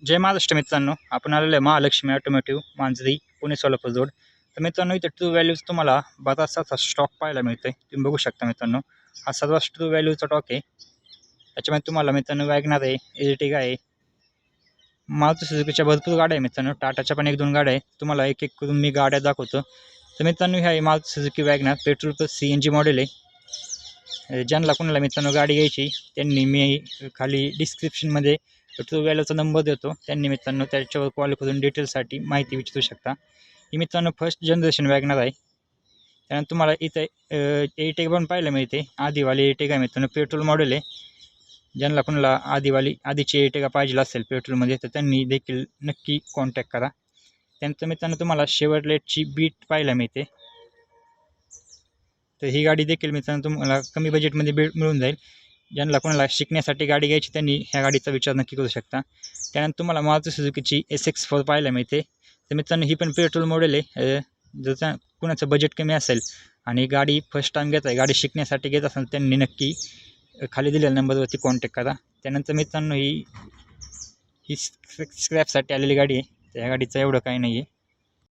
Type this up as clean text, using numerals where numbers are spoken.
जय महाराष्ट्र मित्रांनो, आपण आलेलो आहे महालक्ष्मी ऑटोमोटिव्ह मांजरी पुणे सोलापूर रोड. तर मित्रांनो, इथे ट्रू व्हॅल्यूज तुम्हाला बराचसा स्टॉक पाहायला मिळतोय. तुम्ही बघू शकता मित्रांनो, हा सर्व ट्रू व्हॅल्यूचा स्टॉक आहे. त्याच्यामध्ये तुम्हाला मित्रांनो वॅगनर आहे, एर्टिगा आहे, मारुती सुझुकीच्या भरपूर गाड्या आहे मित्रांनो. टाटाच्या पण 1-2 गाड्या आहे. तुम्हाला एक एक करून मी गाड्या दाखवतो. तर मित्रांनो, ह्या आहे Maruti Suzuki WagonR petrol plus CNG model आहे. ज्यांना कोणाला मित्रांनो गाडी घ्यायची त्यांनी मी खाली डिस्क्रिप्शनमध्ये ट्रू व्हॅल्यूचा नंबर देतो. त्यांनी मित्रांनो त्याच्यावर कॉल करून डिटेल्ससाठी माहिती विचारू शकता. ही मित्रांनो फर्स्ट जनरेशन वॅगनर आहे. त्यानंतर तुम्हाला इथे एर्टिगा पण पाहायला मिळते. आधीवाली एर्टिगा मित्रांनो पेट्रोल मॉडेल आहे. ज्यांना कोणाला आधीची एर्टिगा पाहिजे असेल पेट्रोलमध्ये तर त्यांनी देखील नक्की कॉन्टॅक्ट करा. त्यानंतर मित्रांनो तुम्हाला शेवरलेटची बीट पाहायला मिळते. तर ही गाडी देखील मित्रांनो तुम्हाला कमी बजेटमध्ये मिळून जाईल. ज्यांना कोणाला शिकण्यासाठी गाडी घ्यायची त्यांनी ह्या गाडीचा विचार नक्की करू शकता. त्यानंतर तुम्हाला मारुती सुझुकीची SX4 पाहायला मिळते. तर मित्रांनो ही पण पेट्रोल मॉडेल आहे. जर कुणाचं बजेट कमी असेल आणि गाडी फर्स्ट टाईम घेत आहे, गाडी शिकण्यासाठी घेत असेल त्यांनी नक्की खाली दिलेल्या नंबरवरती कॉन्टॅक्ट करा. त्यानंतर मित्रांनो ही स्क्रॅपसाठी आलेली गाडी आहे. त्या गाडीचं एवढं काही नाही आहे.